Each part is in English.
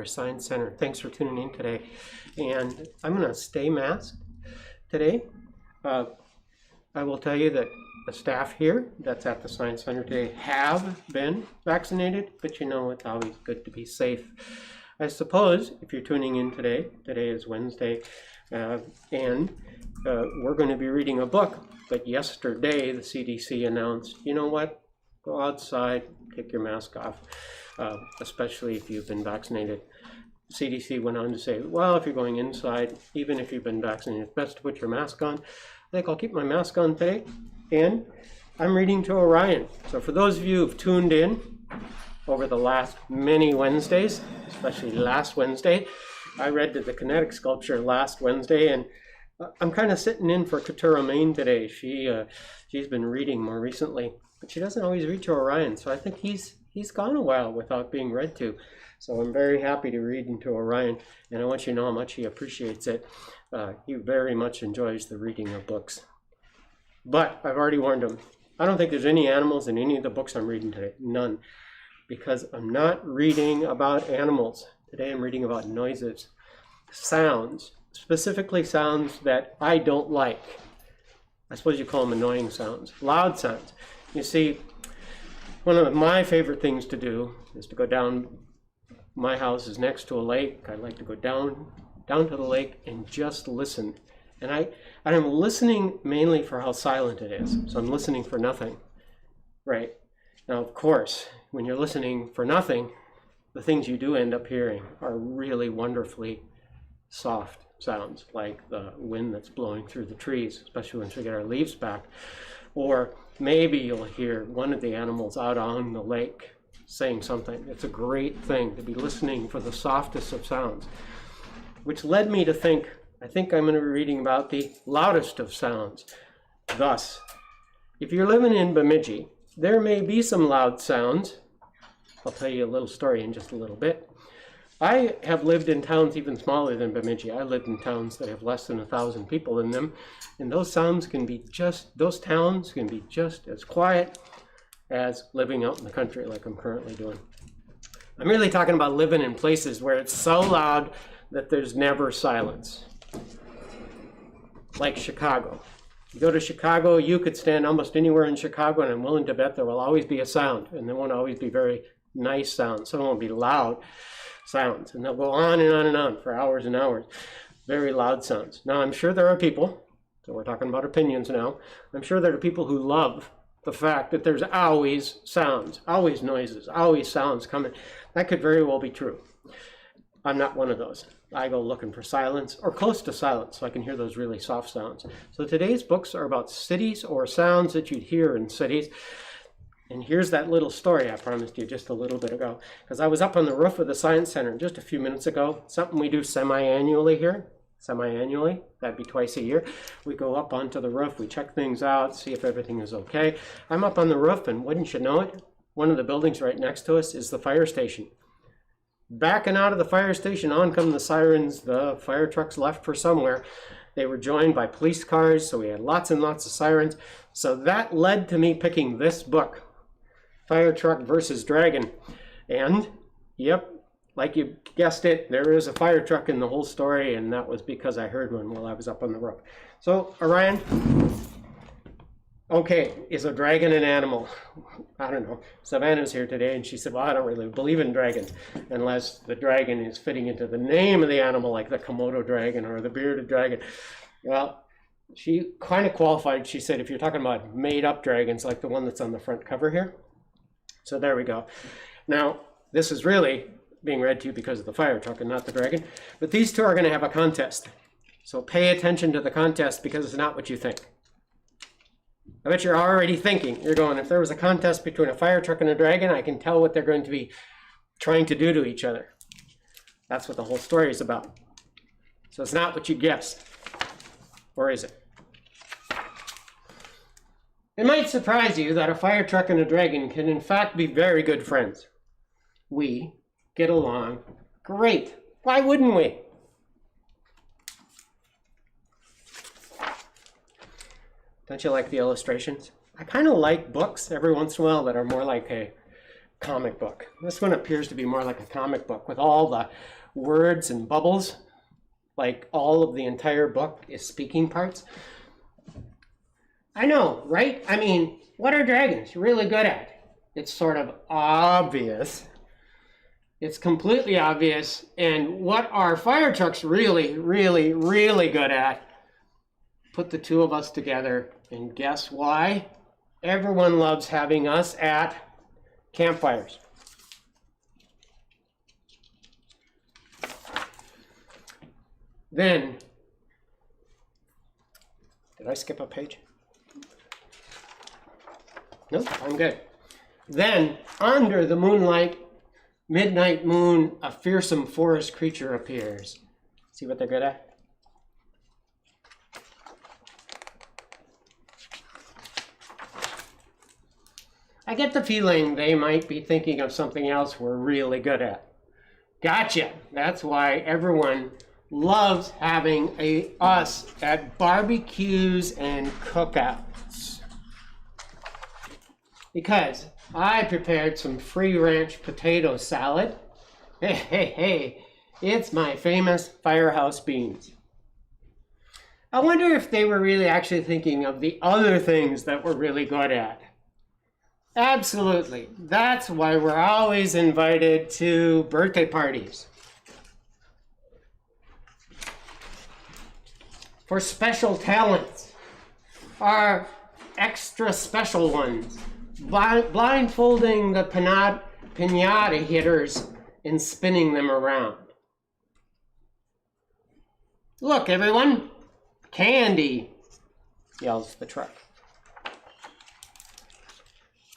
Science Center. Thanks for tuning in today. And I'm going to stay masked today. I will tell you that the staff here that's at the Science Center today have been vaccinated, but you know it's always good to be safe. I suppose if you're tuning in today is Wednesday, and we're going to be reading a book, but yesterday the CDC announced, you know what, go outside, take your mask off. Especially if you've been vaccinated. CDC went on to say, well, if you're going inside, even if you've been vaccinated, it's best to put your mask on. I think I'll keep my mask on today. And I'm reading to Orion. So for those of you who've tuned in over the last many Wednesdays, especially last Wednesday, I read the kinetic sculpture last Wednesday, and I'm kind of sitting in for Katura Main today. She's been reading more recently, but she doesn't always read to Orion, so I think he's gone a while without being read to. So I'm very happy to read into Orion, and I want you to know how much he appreciates it. He very much enjoys the reading of books. But I've already warned him, I don't think there's any animals in any of the books I'm reading today. None. Because I'm not reading about animals. Today I'm reading about noises, sounds, specifically sounds that I don't like. I suppose you call them annoying sounds, loud sounds. You see, one of my favorite things to do is to go down. My house is next to a lake. I like to go down to the lake and just listen. And I'm listening mainly for how silent it is. So I'm listening for nothing. Right. Now, of course, when you're listening for nothing, the things you do end up hearing are really wonderfully soft sounds, like the wind that's blowing through the trees, especially once we get our leaves back. Or maybe you'll hear one of the animals out on the lake saying something. It's a great thing to be listening for the softest of sounds, which led me to think, I think I'm going to be reading about the loudest of sounds. Thus, if you're living in Bemidji, there may be some loud sounds. I'll tell you a little story in just a little bit. I have lived in towns even smaller than Bemidji. I lived in towns that have less than 1,000 people in them, and those towns can be just as quiet as living out in the country like I'm currently doing. I'm really talking about living in places where it's so loud that there's never silence. Like Chicago. You go to Chicago, you could stand almost anywhere in Chicago, and I'm willing to bet there will always be a sound, and there won't always be very nice sounds. Some won't be loud sounds, and they'll go on and on and on for hours and hours. Very loud sounds. Now, I'm sure there are people, so we're talking about opinions now, I'm sure there are people who love the fact that there's always sounds, always noises, always sounds coming. That could very well be true. I'm not one of those. I go looking for silence, or close to silence, so I can hear those really soft sounds. So today's books are about cities or sounds that you'd hear in cities. And here's that little story I promised you just a little bit ago, because I was up on the roof of the Science Center just a few minutes ago, something we do semi-annually here. Semi-annually, that'd be twice a year. We go up onto the roof, we check things out, see if everything is okay. I'm up on the roof, and wouldn't you know it, one of the buildings right next to us is the fire station. Backing out of the fire station, on come the sirens. The fire trucks left for somewhere. They were joined by police cars, so we had lots and lots of sirens. So that led to me picking this book, Fire Truck versus Dragon. And, yep, like you guessed it, there is a fire truck in the whole story, and that was because I heard one while I was up on the roof. So, Orion, okay, is a dragon an animal? I don't know. Savannah's here today, and she said, well, I don't really believe in dragons unless the dragon is fitting into the name of the animal, like the Komodo dragon or the bearded dragon. Well, she kind of qualified. She said, if you're talking about made-up dragons, like the one that's on the front cover here. So there we go. Now, this is really being read to you because of the fire truck and not the dragon. But these two are going to have a contest. So pay attention to the contest, because it's not what you think. I bet you're already thinking, you're going, if there was a contest between a fire truck and a dragon, I can tell what they're going to be trying to do to each other. That's what the whole story is about. So it's not what you guessed. Or is it? It might surprise you that a fire truck and a dragon can in fact be very good friends. We get along great. Why wouldn't we? Don't you like the illustrations? I kind of like books every once in a while that are more like a comic book. This one appears to be more like a comic book with all the words and bubbles, like all of the entire book is speaking parts. I know, right? I mean, what are dragons really good at? It's sort of obvious. It's completely obvious. And what are fire trucks really, really, really good at? Put the two of us together, and guess why? Everyone loves having us at campfires. Then, did I skip a page? Nope, I'm good. Then, under the moonlight, midnight moon, a fearsome forest creature appears. See what they're good at? I get the feeling they might be thinking of something else we're really good at. Gotcha. That's why everyone loves having us at barbecues and cookouts. Because I prepared some free ranch potato salad. Hey, it's my famous Firehouse beans. I wonder if they were really actually thinking of the other things that we're really good at. Absolutely. That's why we're always invited to birthday parties. For special talents, our extra special ones, blindfolding the piñata hitters and spinning them around. Look, everyone, candy, yells the truck.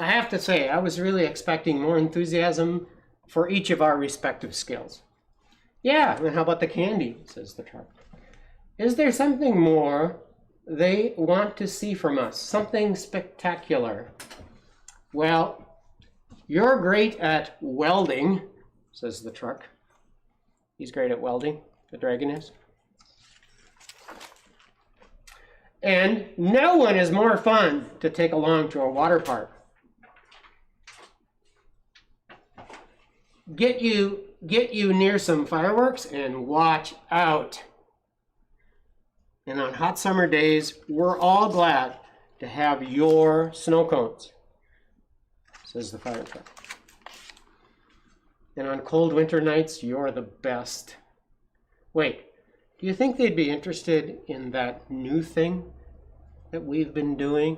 I have to say, I was really expecting more enthusiasm for each of our respective skills. Yeah, and how about the candy, says the truck. Is there something more they want to see from us? Something spectacular? Well, you're great at welding, says the truck. He's great at welding, the dragon is. And no one is more fun to take along to a water park. Get you near some fireworks and watch out. And on hot summer days, we're all glad to have your snow cones, says the fire truck. And on cold winter nights, you're the best. Wait, do you think they'd be interested in that new thing that we've been doing?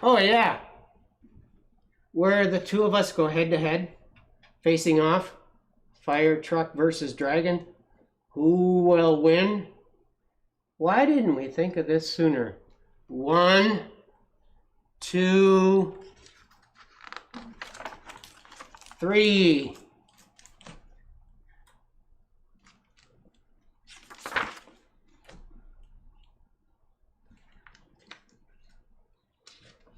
Oh yeah, where the two of us go head to head, facing off, fire truck versus dragon. Who will win? Why didn't we think of this sooner? 1, 2, 3.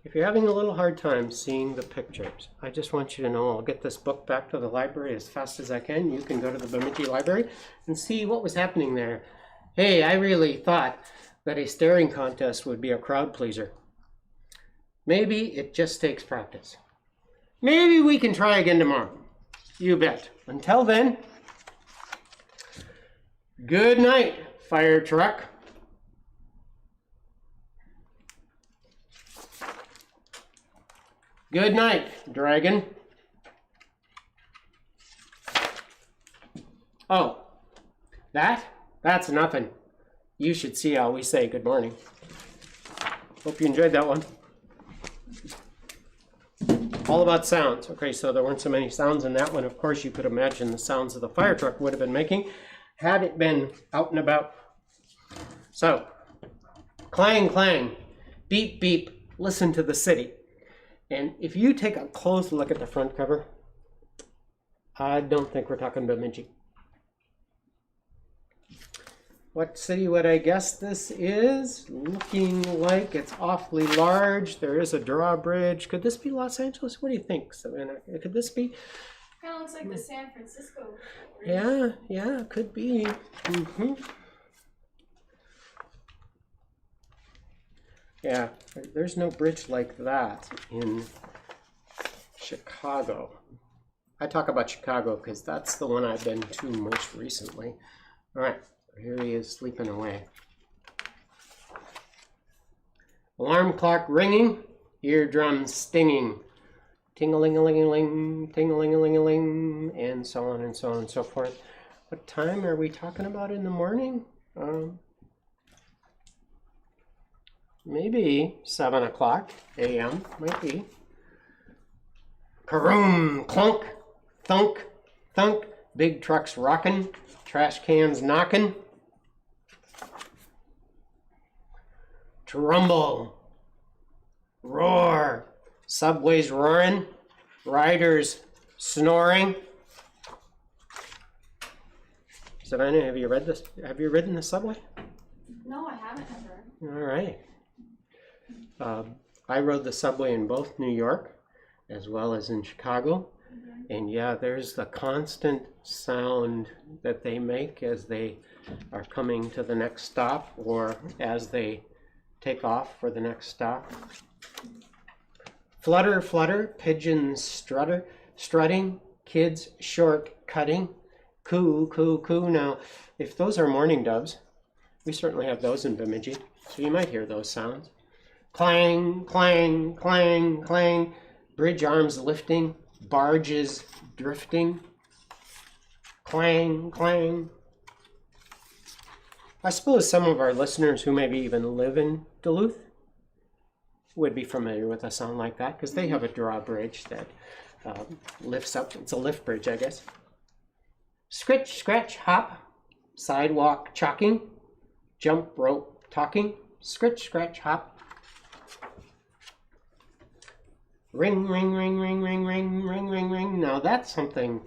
If you're having a little hard time seeing the pictures, I just want you to know I'll get this book back to the library as fast as I can. You can go to the Bemidji Library and see what was happening there. Hey, I really thought that a staring contest would be a crowd pleaser. Maybe it just takes practice. Maybe we can try again tomorrow. You bet. Until then, good night, fire truck. Good night, dragon. Oh, that's nothing. You should see how we say good morning. Hope you enjoyed that one. All about sounds. Okay, so there weren't so many sounds in that one. Of course, you could imagine the sounds of the fire truck would have been making had it been out and about. So, clang, clang, beep, beep, listen to the city. And if you take a close look at the front cover, I don't think we're talking Bemidji. What city would I guess this is? Looking like it's awfully large. There is a drawbridge. Could this be Los Angeles? What do you think, Savannah? Could this be? Kind of looks like the San Francisco bridge. Yeah, could be. Yeah, there's no bridge like that in Chicago. I talk about Chicago because that's the one I've been to most recently. All right, here he is sleeping away. Alarm clock ringing, eardrums stinging, ting-a-ling-a-ling-a-ling, ting-a-ling-a-ling-a-ling, and so on and so on and so forth. What time are we talking about in the morning? Maybe 7 o'clock a.m. might be. Karoom, clunk, thunk, thunk. Big trucks rocking, trash cans knocking. Trumble, roar, subways roaring, riders snoring. Savannah, have you read this? Have you ridden the subway? No, I haven't ever. All right. I rode the subway in both New York as well as in Chicago. And yeah, there's the constant sound that they make as they are coming to the next stop or as they take off for the next stop. Flutter, flutter, pigeons strutting, kids short cutting, coo, coo, coo. Now, if those are mourning doves, we certainly have those in Bemidji, so you might hear those sounds. Clang, clang, clang, clang, bridge arms lifting, barges drifting, clang, clang. I suppose some of our listeners who maybe even live in Duluth would be familiar with a sound like that because they have a drawbridge that lifts up. It's a lift bridge, I guess. Scritch, scratch, hop, sidewalk chalking, jump rope talking, scritch, scratch, hop. Ring, ring, ring, ring, ring, ring, ring, ring, ring. Now that's something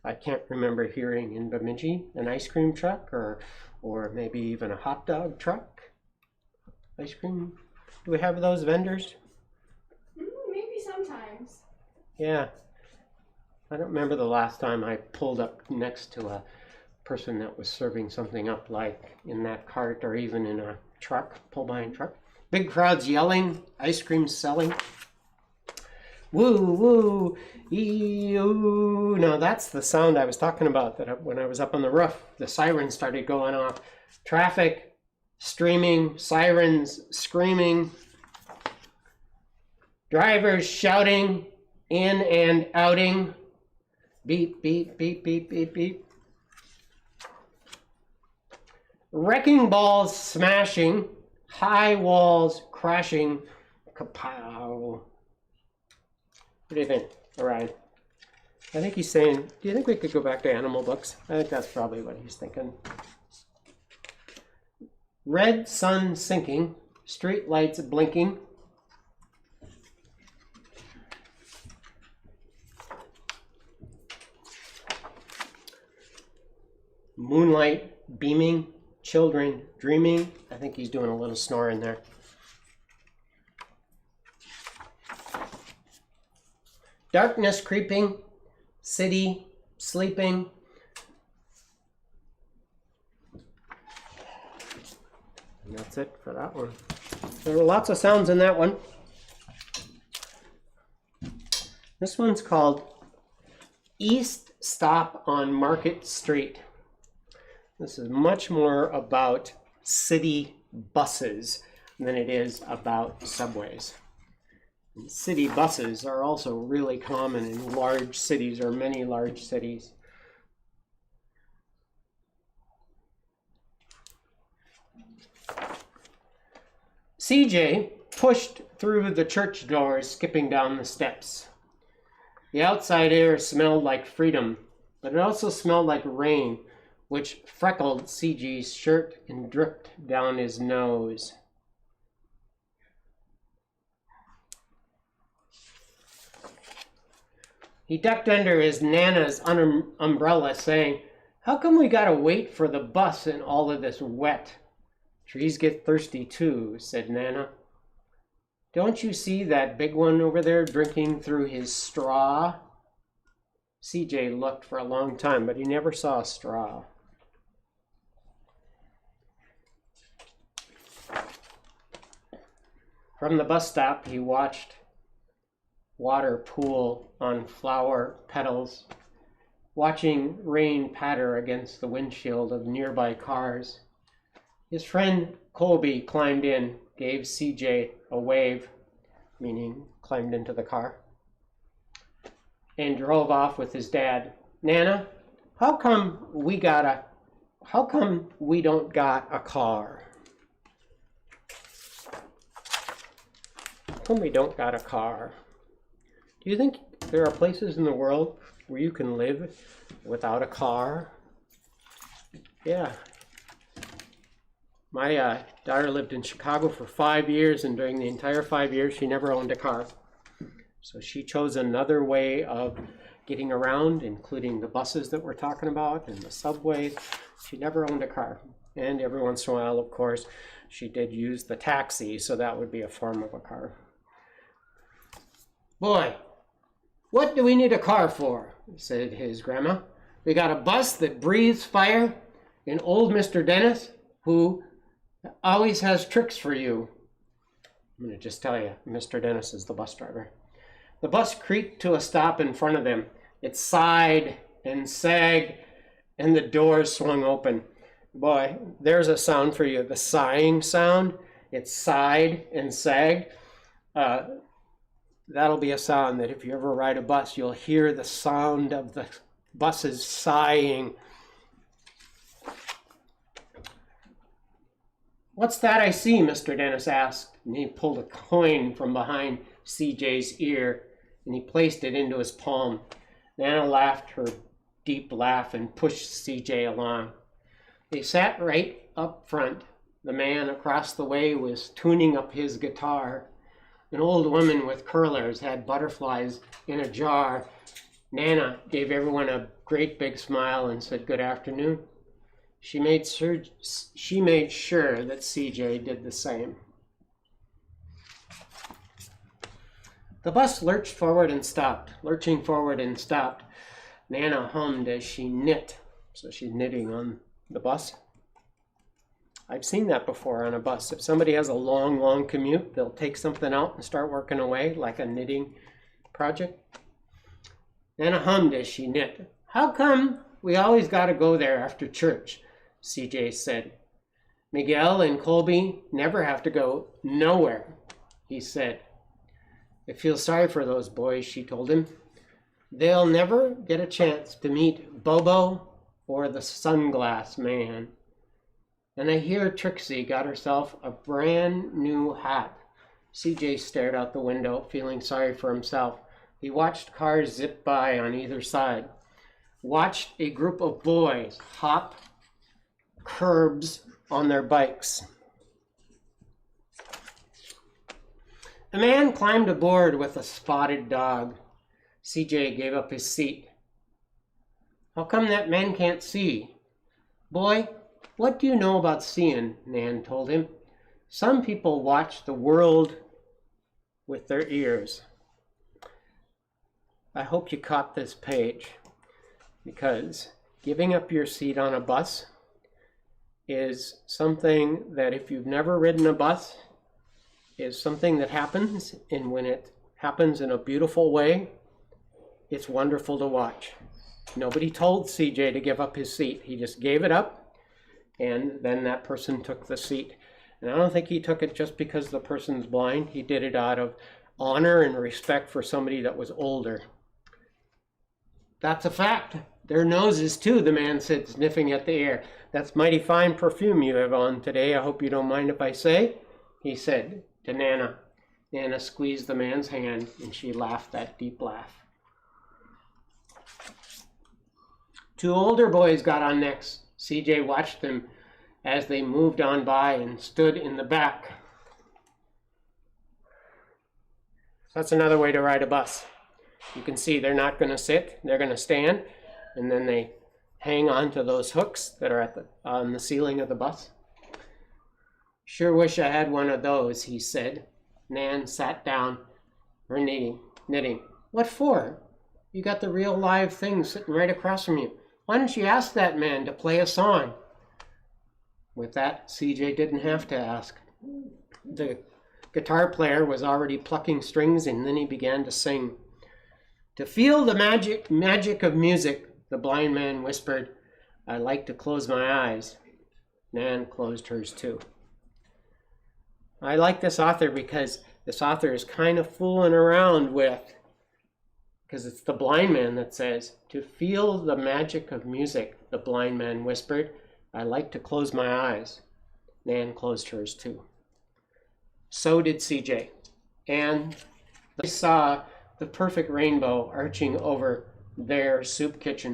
I can't remember hearing in Bemidji. An ice cream truck or maybe even a hot dog truck. Ice cream. Do we have those vendors? Maybe sometimes. Yeah. I don't remember the last time I pulled up next to a person that was serving something up like in that cart or even in a truck, pull-behind truck. Big crowds yelling, ice cream selling. Woo, woo, ee-oo. Now that's the sound I was talking about that when I was up on the roof. The sirens started going off. Traffic, streaming, sirens, screaming. Drivers shouting, in and outing. Beep, beep, beep, beep, beep, beep. Wrecking balls smashing, high walls crashing, kapow. What do you think? All right. I think he's saying, do you think we could go back to animal books? I think that's probably what he's thinking. Red sun sinking, street lights blinking. Moonlight beaming, children dreaming. I think he's doing a little snoring there. Darkness creeping, city sleeping. And that's it for that one. There were lots of sounds in that one. This one's called East Stop on Market Street. This is much more about city buses than it is about subways. City buses are also really common in large cities or many large cities. CJ pushed through the church doors, skipping down the steps. The outside air smelled like freedom, but it also smelled like rain, which freckled CJ's shirt and dripped down his nose. He ducked under his Nana's umbrella, saying, "How come we gotta wait for the bus in all of this wet?" "Trees get thirsty too," said Nana. "Don't you see that big one over there drinking through his straw?" CJ looked for a long time, but he never saw a straw. From the bus stop, he watched water pool on flower petals, watching rain patter against the windshield of nearby cars. His friend Colby climbed in, gave CJ a wave, meaning climbed into the car, and drove off with his dad. Nana, how come we don't got a car? How come we don't got a car? Do you think there are places in the world where you can live without a car? Yeah. My daughter lived in Chicago for 5 years, and during the entire 5 years, she never owned a car. So she chose another way of getting around, including the buses that we're talking about and the subways. She never owned a car. And every once in a while, of course, she did use the taxi, so that would be a form of a car. Boy, what do we need a car for? Said his grandma. We got a bus that breathes fire, and old Mr. Dennis, who always has tricks for you. I'm going to just tell you, Mr. Dennis is the bus driver. The bus creaked to a stop in front of them. It sighed and sagged, and the doors swung open. Boy, there's a sound for you, the sighing sound. It sighed and sagged. That'll be a sound that if you ever ride a bus, you'll hear the sound of the buses sighing. What's that I see? Mr. Dennis asked, and he pulled a coin from behind CJ's ear, and he placed it into his palm. Nana laughed her deep laugh and pushed CJ along. They sat right up front. The man across the way was tuning up his guitar. An old woman with curlers had butterflies in a jar. Nana gave everyone a great big smile and said, "Good afternoon." She made sure that CJ did the same. The bus lurched forward and stopped. Lurching forward and stopped. Nana hummed as she knit. So she's knitting on the bus. I've seen that before on a bus. If somebody has a long commute, they'll take something out and start working away, like a knitting project. Nana hummed as she knit. How come we always got to go there after church? CJ said. Miguel and Colby never have to go nowhere, he said. I feel sorry for those boys, she told him. They'll never get a chance to meet Bobo or the Sunglass Man. And I hear Trixie got herself a brand new hat. CJ stared out the window, feeling sorry for himself. He watched cars zip by on either side. Watched a group of boys hop curbs on their bikes. A man climbed aboard with a spotted dog. CJ gave up his seat. How come that man can't see? Boy, what do you know about seeing? Nan told him. Some people watch the world with their ears. I hope you caught this page, because giving up your seat on a bus is something that, if you've never ridden a bus, is something that happens, and when it happens in a beautiful way, it's wonderful to watch. Nobody told CJ to give up his seat. He just gave it up, and then that person took the seat. And I don't think he took it just because the person's blind. He did it out of honor and respect for somebody that was older. That's a fact. Their noses too, the man said, sniffing at the air. That's mighty fine perfume you have on today. I hope you don't mind if I say, he said to Nana. Nana squeezed the man's hand, and she laughed that deep laugh. Two older boys got on next. CJ watched them as they moved on by and stood in the back. That's another way to ride a bus. You can see they're not going to sit, they're going to stand, and then they hang on to those hooks that are on the ceiling of the bus. Sure wish I had one of those, he said. Nan sat down, her knitting. What for? You got the real live thing sitting right across from you. Why don't you ask that man to play a song? With that, CJ didn't have to ask. The guitar player was already plucking strings, and then he began to sing. To feel the magic of music, the blind man whispered, I like to close my eyes. Nan closed hers too. I like this author because this author is kind of fooling around with, because it's the blind man that says, to feel the magic of music, the blind man whispered, I like to close my eyes. Nan closed hers too. So did CJ. And they saw the perfect rainbow arching over their soup kitchen